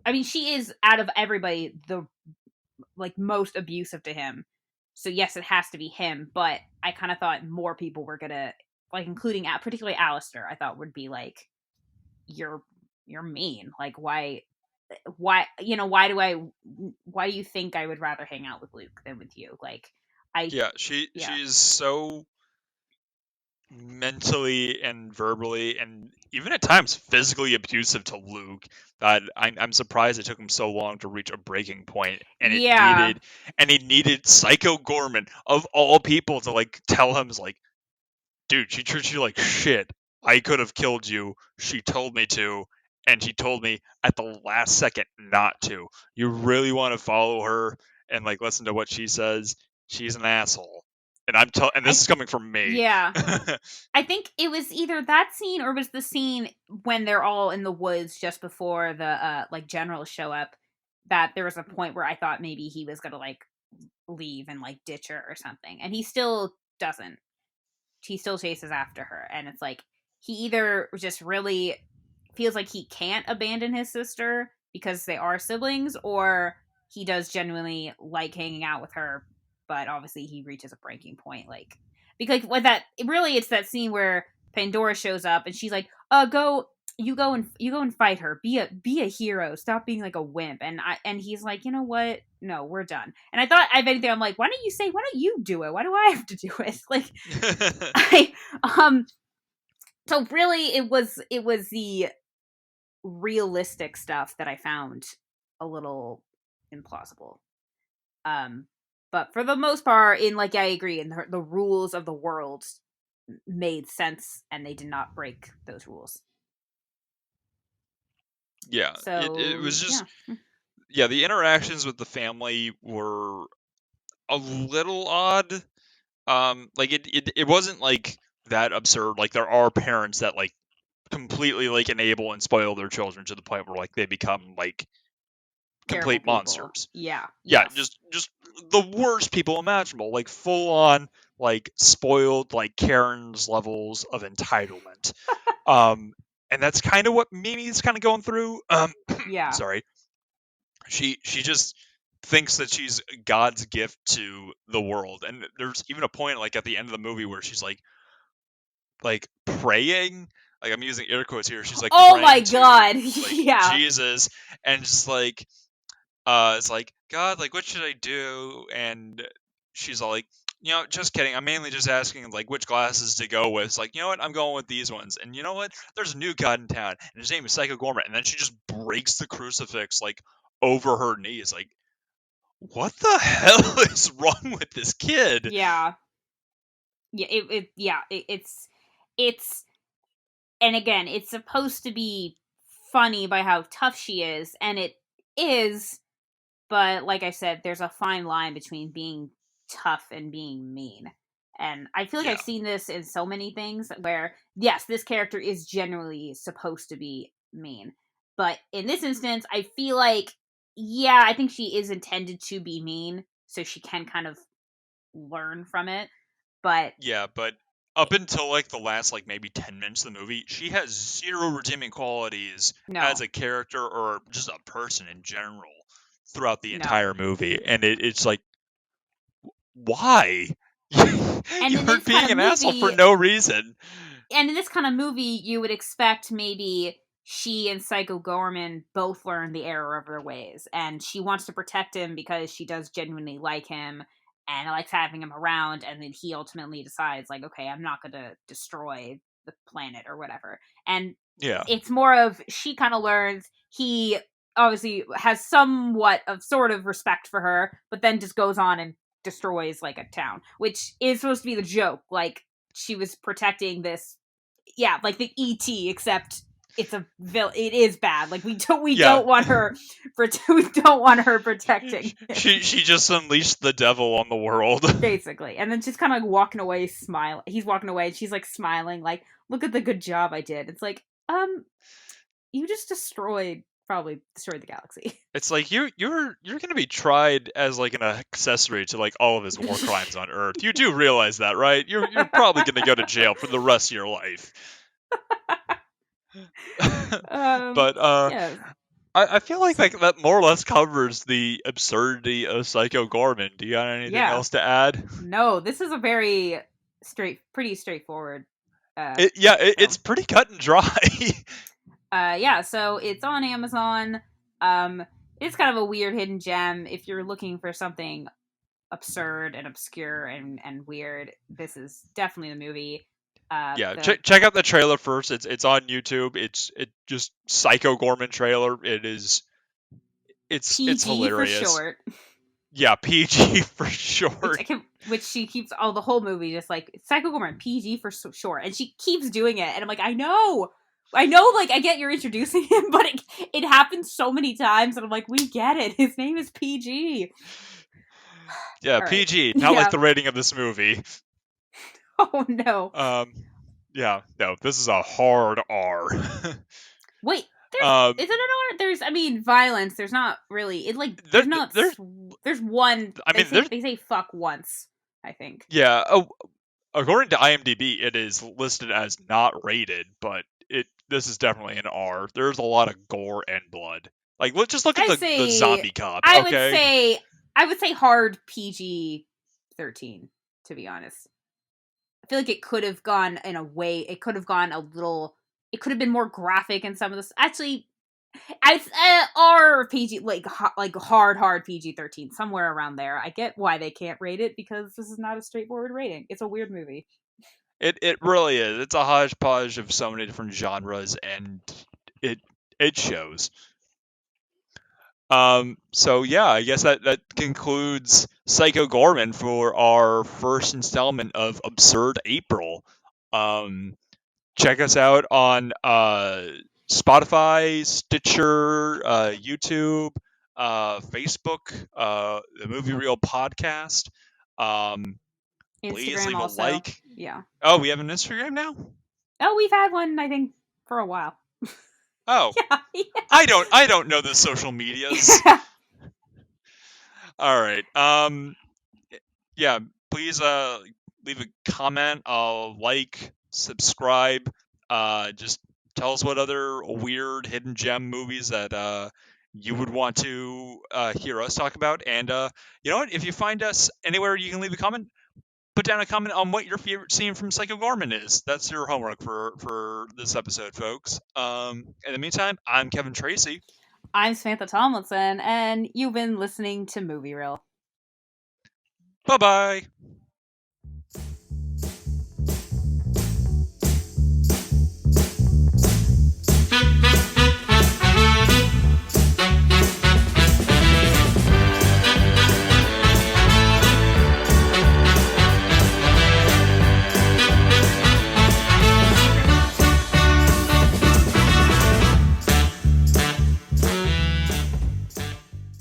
I mean, she is out of everybody the like most abusive to him. So yes, it has to be him. But I kind of thought more people were gonna like, including particularly Alistair. I thought would be like, you're you're mean. Like why do you think I would rather hang out with Luke than with you? Like I Yeah, yeah she's so mentally and verbally and even at times physically abusive to Luke that I'm surprised it took him so long to reach a breaking point, and yeah he needed Psycho Gorman of all people to like tell him, like, dude, she treats you like shit. I could have killed you. She told me to, and she told me at the last second not to. You really want to follow her and like listen to what she says? She's an asshole. And I this is coming from me. yeah I think it was either that scene or it was the scene when they're all in the woods just before the like generals show up, that there was a point where I thought maybe he was gonna like leave and like ditch her or something, and he still doesn't. He still chases after her, and it's like he either just really feels like he can't abandon his sister because they are siblings, or he does genuinely like hanging out with her, but obviously he reaches a breaking point. Like because with that, really, it's that scene where Pandora shows up and she's like, go." You go and fight her. Be a hero. Stop being like a wimp." And he's like, "You know what? No, we're done." And I thought, if anything, I'm like, "Why don't you do it? Why do I have to do it?" Like, I so really it was the realistic stuff that I found a little implausible. Um, but for the most part, in like I agree, and the rules of the world made sense, and they did not break those rules. Yeah, it So was just, yeah, yeah, the interactions with the family were a little odd. Like it wasn't like that absurd. Like there are parents that like completely like enable and spoil their children to the point where like they become like terrible complete people. monsters. Yeah. Yeah, Yes. just the worst people imaginable, like full on like spoiled like Karen's levels of entitlement. Um and that's kind of what Mimi's kind of going through. Yeah. Sorry. She just thinks that she's God's gift to the world. And there's even a point like at the end of the movie where she's like praying, like I'm using air quotes here, she's like Oh my praying to god. like Yeah. Jesus, and just like it's like, God, like what should I do? And she's all like, Just kidding. I'm mainly just asking like which glasses to go with. It's like, you know what? I'm going with these ones. And you know what? There's a new god in town, and his name is Psycho Goreman. And then she just breaks the crucifix like over her knees. Like, what the hell is wrong with this kid? Yeah. It's and again, it's supposed to be funny by how tough she is, and it is, but like I said, there's a fine line between being tough and being mean. And I feel like I've Yeah, seen this in so many things where, yes, this character is generally supposed to be mean. But in this instance, I feel like, yeah, I think she is intended to be mean, so she can kind of learn from it. But yeah, but up until like the last like maybe 10 minutes of the movie, she has zero redeeming qualities as no, a character or just a person in general throughout the no. entire movie, and it's like, why? And in You're this kind being of an asshole for movie, no reason. and in this kind of movie, you would expect maybe she and Psycho Gorman both learn the error of their ways, and she wants to protect him because she does genuinely like him and likes having him around. And then he ultimately decides, like, okay, I'm not going to destroy the planet or whatever. And Yeah. it's more of she kind of learns he obviously has somewhat of sort of respect for her, but then just goes on and destroys like a town, which is supposed to be the joke. Like she was protecting this, yeah, like the ET, except it's a it is bad. Like we Yeah. don't want her we don't want her protecting him, She just unleashed the devil on the world. basically. And then she's kind of like walking away, smile. He's walking away, and she's like smiling, like, "Look at the good job I did." It's like, you just probably destroyed the galaxy. It's like you're gonna be tried as like an accessory to like all of his war crimes on Earth. You do realize that, right? You're probably gonna go to jail for the rest of your life. But Yeah, I feel like so that more or less covers the absurdity of Psycho Gorman. Do you got anything yeah. else to add? No, this is a very pretty straightforward It's film. pretty cut and dry. Yeah, so it's on Amazon. Um, it's kind of a weird hidden gem. If you're looking for something absurd and obscure and weird, this is definitely the movie. Yeah, The check out the trailer first. It's on YouTube. It just Psycho Gorman trailer. It's PG for hilarious. short, Yeah, PG for short. which she keeps all the whole movie just like Psycho Gorman PG for short, and she keeps doing it, and I'm like, I know, like I get you're introducing him, but it happens so many times, and I'm like, we get it. His name is PG. Yeah, All right, PG. Not like yeah. the rating of this movie. Oh no. Um, yeah, no, this is a hard R. Wait, um, is it an R? There's, I mean, violence. There's not really. It like there, there's not. there. There's one. I mean, there's. They say fuck once. I think. Yeah. Oh, according to IMDb, it is listed as not rated, but this is definitely an R. There's a lot of gore and blood. Like, just look at I the say. zombie cop. I would Okay. say. I would say hard PG 13. To be honest, I feel like it could have gone in a way. It could have gone a little. It could have been more graphic in some of this. Actually, I or PG like hard PG 13 somewhere around there. I get why they can't rate it because this is not a straightforward rating. It's a weird movie. It really is. It's a hodgepodge of so many different genres, and it it shows. So yeah, I guess that concludes Psycho Gorman for our first installment of Absurd April. Um, check us out on Spotify, Stitcher, YouTube, Facebook, the Movie Reel podcast. Um, please Instagram leave a also. like. Yeah. Oh, we have an Instagram now? Oh, we've had one I think for a while. Oh, Yeah. I don't know the social medias. Yeah. All right. Yeah, please leave a comment, like, subscribe, just tell us what other weird hidden gem movies that you would want to hear us talk about. And you know what? If you find us anywhere you can leave a comment, put down a comment on what your favorite scene from Psycho Gorman is. That's your homework for this episode, folks. In the meantime, I'm Kevin Tracy. I'm Samantha Tomlinson, and you've been listening to Movie Reel. Bye bye.